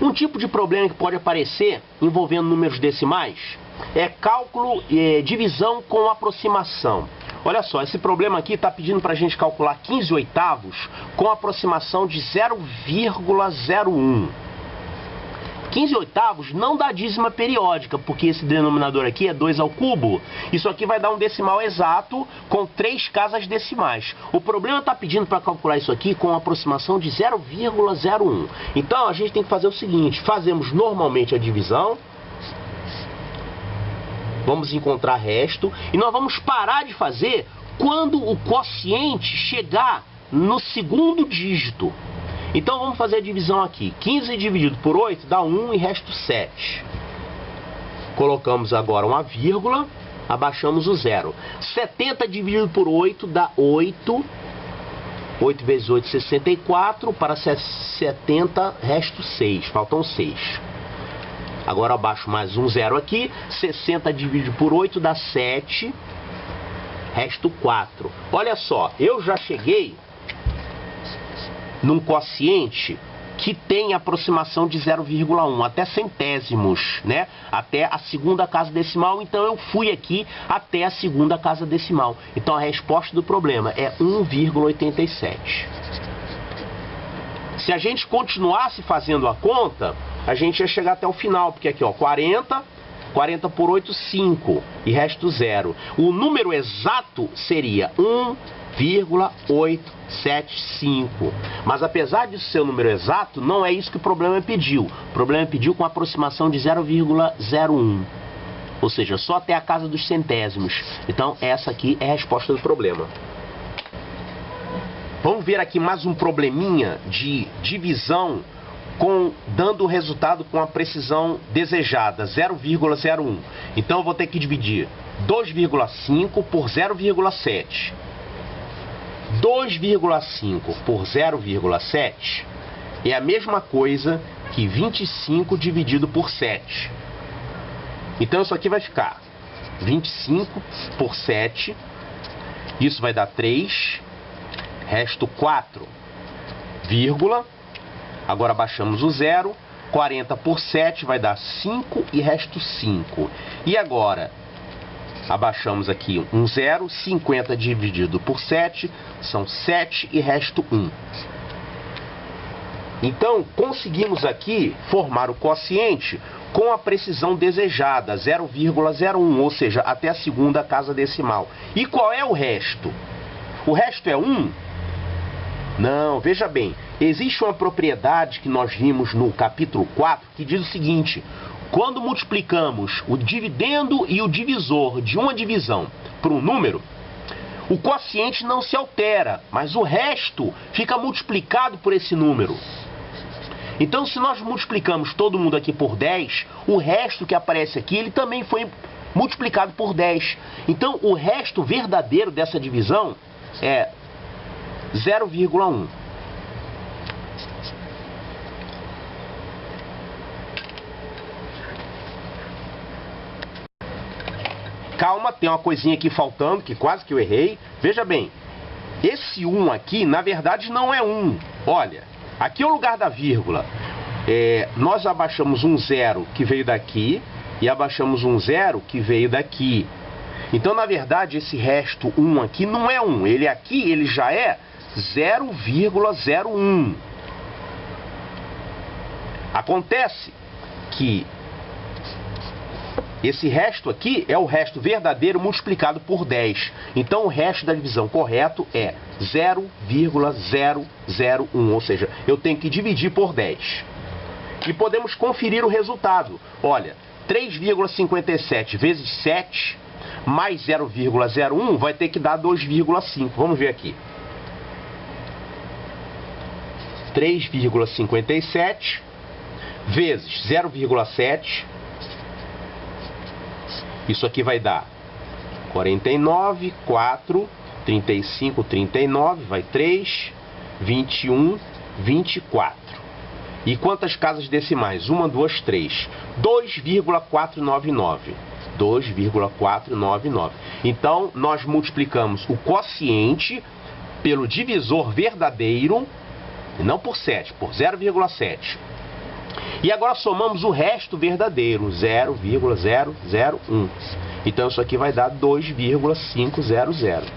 Um tipo de problema que pode aparecer envolvendo números decimais é cálculo, divisão com aproximação. Olha só, esse problema aqui está pedindo para a gente calcular 15 oitavos com aproximação de 0,01. 15 oitavos não dá dízima periódica, porque esse denominador aqui é 2 ao cubo. Isso aqui vai dar um decimal exato com 3 casas decimais. O problema está pedindo para calcular isso aqui com aproximação de 0,01. Então a gente tem que fazer o seguinte: fazemos normalmente a divisão, vamos encontrar resto, e nós vamos parar de fazer quando o quociente chegar no segundo dígito. Então vamos fazer a divisão aqui. 15 dividido por 8 dá 1 e resta 7. Colocamos agora uma vírgula, abaixamos o 0. 70 dividido por 8 dá 8. 8 vezes 8, 64. Para 70 resta 6. Faltam 6. Agora abaixo mais um 0 aqui. 60 dividido por 8 dá 7. Resta 4. Olha só, eu já cheguei num quociente que tem aproximação de 0,1, até centésimos, né? Até a segunda casa decimal, então eu fui aqui até a segunda casa decimal. Então a resposta do problema é 1,87. Se a gente continuasse fazendo a conta, a gente ia chegar até o final, porque aqui, ó, 40 por 8, 5, e resto 0. O número exato seria 1,875. Mas apesar de ser o número exato, não é isso que o problema pediu. O problema pediu com aproximação de 0,01. Ou seja, só até a casa dos centésimos. Então essa aqui é a resposta do problema. Vamos ver aqui mais um probleminha de divisão dando o resultado com a precisão desejada, 0,01. Então eu vou ter que dividir 2,5 por 0,7. 2,5 por 0,7 é a mesma coisa que 25 dividido por 7. Então isso aqui vai ficar 25 por 7. Isso vai dar 3. Resto 4, vírgula. Agora baixamos o 0. 40 por 7 vai dar 5 e resto 5. E agora abaixamos aqui um 0. 50 dividido por 7 são 7 e resto 1. Então conseguimos aqui formar o quociente com a precisão desejada, 0,01, ou seja, até a segunda casa decimal. E qual é o resto? O resto é 1? Não, veja bem, existe uma propriedade que nós vimos no capítulo 4 que diz o seguinte: quando multiplicamos o dividendo e o divisor de uma divisão por um número, o quociente não se altera, mas o resto fica multiplicado por esse número. Então, se nós multiplicamos todo mundo aqui por 10, o resto que aparece aqui, ele também foi multiplicado por 10. Então, o resto verdadeiro dessa divisão é 0,1. Calma, tem uma coisinha aqui faltando, que quase que eu errei. Veja bem, esse 1 aqui, na verdade, não é 1. Olha, aqui é o lugar da vírgula. Nós abaixamos um 0 que veio daqui e abaixamos um 0 que veio daqui. Então, na verdade, esse resto 1 aqui não é 1. Ele aqui, ele já é 0,01. Acontece que esse resto aqui é o resto verdadeiro multiplicado por 10. Então o resto da divisão correto é 0,001, ou seja, eu tenho que dividir por 10. E podemos conferir o resultado. Olha, 3,57 vezes 7 mais 0,01 vai ter que dar 2,5. Vamos ver aqui. 3,57 vezes 0,7. Isso aqui vai dar 49, 4, 35, 39, vai 3, 21, 24. E quantas casas decimais? 1, 2, 3. 2,499. 2,499. Então, nós multiplicamos o quociente pelo divisor verdadeiro, e não por 7, por 0,7. E agora somamos o resto verdadeiro, 0,001. Então isso aqui vai dar 2,500.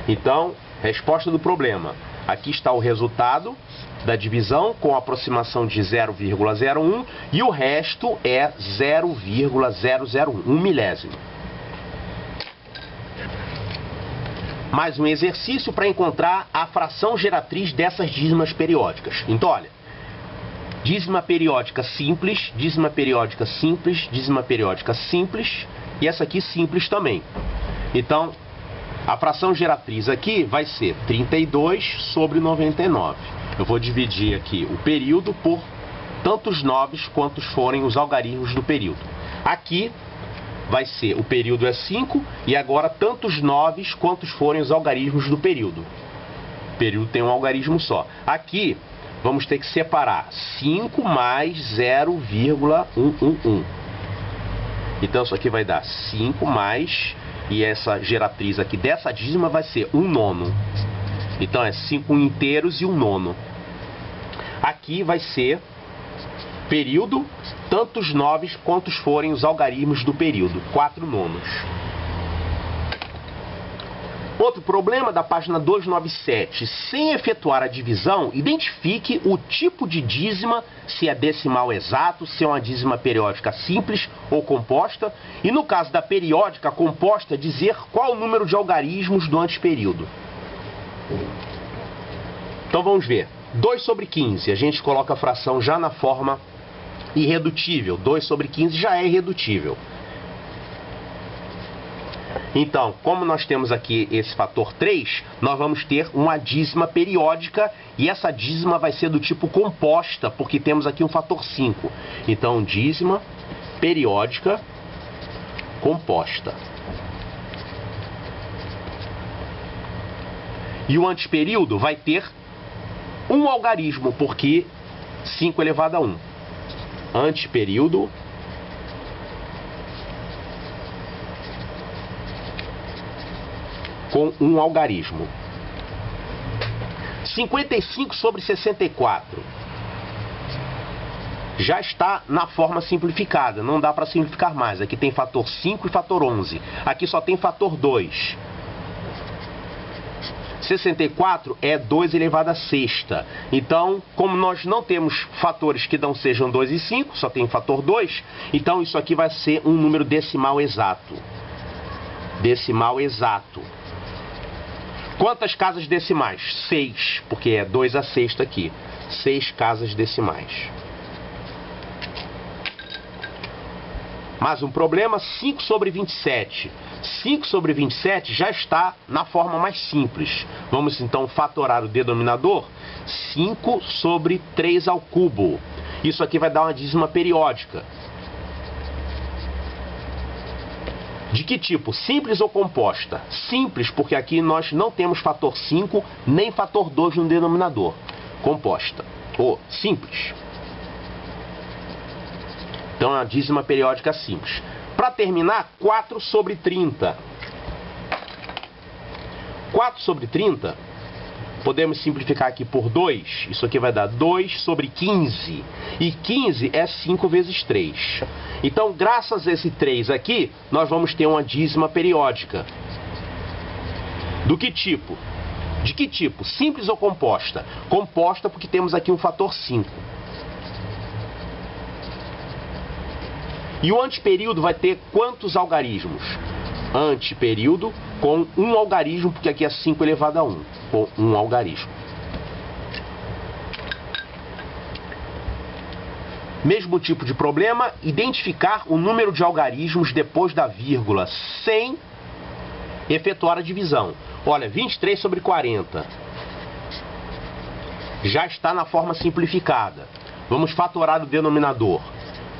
Então, resposta do problema. Aqui está o resultado da divisão com aproximação de 0,01 e o resto é 0,001, 1 milésimo. Mais um exercício para encontrar a fração geratriz dessas dízimas periódicas. Então, olha, dízima periódica simples, dízima periódica simples, dízima periódica simples e essa aqui simples também. Então, a fração geratriz aqui vai ser 32 sobre 99. Eu vou dividir aqui o período por tantos noves quantos forem os algarismos do período. Aqui vai ser, o período é 5 e agora tantos noves quantos forem os algarismos do período. O período tem um algarismo só. Aqui vamos ter que separar 5 mais 0,111. Então isso aqui vai dar 5 mais, e essa geratriz aqui dessa dízima vai ser 1 nono. Então é 5 inteiros e 1 nono. Aqui vai ser período, tantos noves quantos forem os algarismos do período, 4 nonos. Outro problema da página 297. Sem efetuar a divisão, identifique o tipo de dízima, se é decimal exato, se é uma dízima periódica simples ou composta, e no caso da periódica composta, dizer qual o número de algarismos do anteperíodo. Então vamos ver. 2 sobre 15, a gente coloca a fração já na forma irredutível. 2 sobre 15 já é irredutível. Então, como nós temos aqui esse fator 3, nós vamos ter uma dízima periódica e essa dízima vai ser do tipo composta, porque temos aqui um fator 5. Então, dízima periódica composta. E o anteperíodo vai ter um algarismo, porque 5 elevado a 1. Anteperíodo com um algarismo. 55 sobre 64. Já está na forma simplificada, não dá para simplificar mais. Aqui tem fator 5 e fator 11. Aqui só tem fator 2. 64 é 2 elevado a sexta. Então, como nós não temos fatores que não sejam 2 e 5, só tem fator 2, então isso aqui vai ser um número decimal exato. Decimal exato. Quantas casas decimais? 6, porque é 2 a sexta aqui. 6 casas decimais. Mais um problema, 5 sobre 27. 5 sobre 27 já está na forma mais simples. Vamos então fatorar o denominador. 5 sobre 3 ao cubo. Isso aqui vai dar uma dízima periódica. De que tipo? Simples ou composta? Simples, porque aqui nós não temos fator 5 nem fator 2 no denominador. Composta. Ou simples. Então é uma dízima periódica simples. Para terminar, 4 sobre 30. 4 sobre 30, podemos simplificar aqui por 2. Isso aqui vai dar 2 sobre 15. E 15 é 5 vezes 3. Então, graças a esse 3 aqui, nós vamos ter uma dízima periódica. Do que tipo? De que tipo? Simples ou composta? Composta porque temos aqui um fator 5. E o anteperíodo vai ter quantos algarismos? Anteperíodo com um algarismo, porque aqui é 5 elevado a 1. Com um algarismo. Mesmo tipo de problema, identificar o número de algarismos depois da vírgula, sem efetuar a divisão. Olha, 23 sobre 40. Já está na forma simplificada. Vamos fatorar o denominador.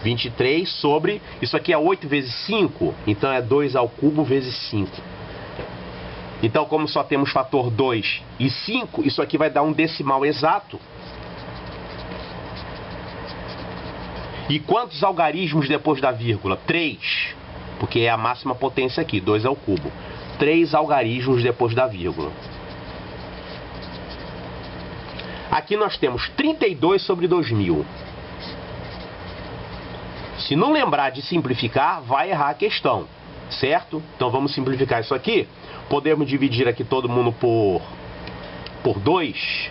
23 sobre, isso aqui é 8 vezes 5, então é 2 ao cubo vezes 5. Então, como só temos fator 2 e 5, isso aqui vai dar um decimal exato. E quantos algarismos depois da vírgula? 3, porque é a máxima potência aqui, 2 ao cubo. 3 algarismos depois da vírgula. Aqui nós temos 32 sobre 2000. Se não lembrar de simplificar, vai errar a questão, certo? Então vamos simplificar isso aqui. Podemos dividir aqui todo mundo por 2.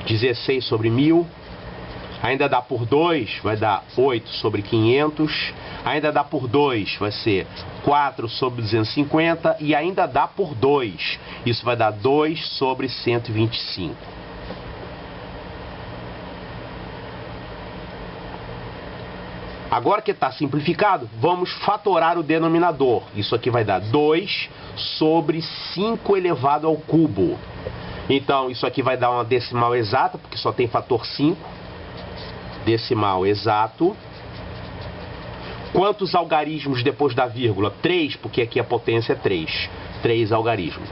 16 sobre 1000. Ainda dá por 2, vai dar 8 sobre 500. Ainda dá por 2, vai ser 4 sobre 250. E ainda dá por 2. Isso vai dar 2 sobre 125. Agora que está simplificado, vamos fatorar o denominador. Isso aqui vai dar 2 sobre 5 elevado ao cubo. Então, isso aqui vai dar uma decimal exata, porque só tem fator 5. Decimal exato. Quantos algarismos depois da vírgula? 3, porque aqui a potência é 3. 3 algarismos.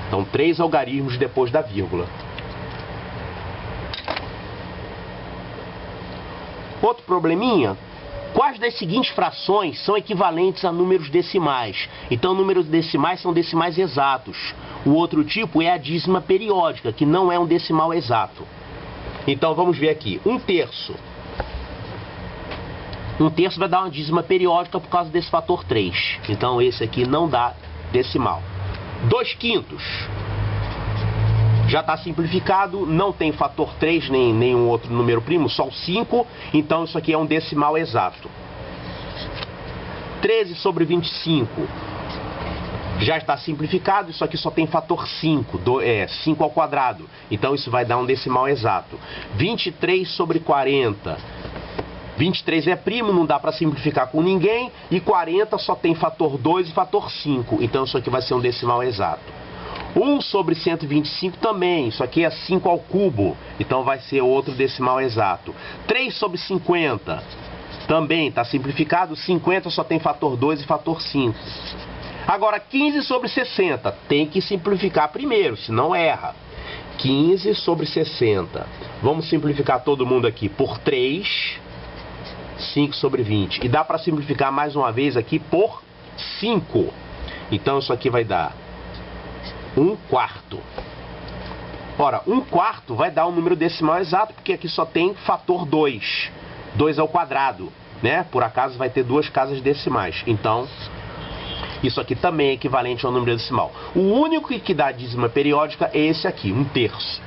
Então, 3 algarismos depois da vírgula. Outro probleminha, quais das seguintes frações são equivalentes a números decimais? Então, números decimais são decimais exatos. O outro tipo é a dízima periódica, que não é um decimal exato. Então, vamos ver aqui. 1/3. 1/3 vai dar uma dízima periódica por causa desse fator 3. Então, esse aqui não dá decimal. 2/5. Já está simplificado, não tem fator 3 nem nenhum outro número primo, só o 5, então isso aqui é um decimal exato. 13 sobre 25 já está simplificado, isso aqui só tem fator 5, 5 ao quadrado, então isso vai dar um decimal exato. 23 sobre 40, 23 é primo, não dá para simplificar com ninguém, e 40 só tem fator 2 e fator 5, então isso aqui vai ser um decimal exato. 1 sobre 125 também, isso aqui é 5 ao cubo, então vai ser outro decimal exato. 3 sobre 50, também está simplificado, 50 só tem fator 2 e fator 5. Agora 15 sobre 60, tem que simplificar primeiro, senão erra. 15 sobre 60, vamos simplificar todo mundo aqui por 3, 5 sobre 20. E dá para simplificar mais uma vez aqui por 5, então isso aqui vai dar 1/4. Ora, 1/4 vai dar um número decimal exato, porque aqui só tem fator 2. 2 ao quadrado, né? Por acaso vai ter duas casas decimais. Então, isso aqui também é equivalente ao número decimal. O único que dá dízima periódica é esse aqui, 1/3.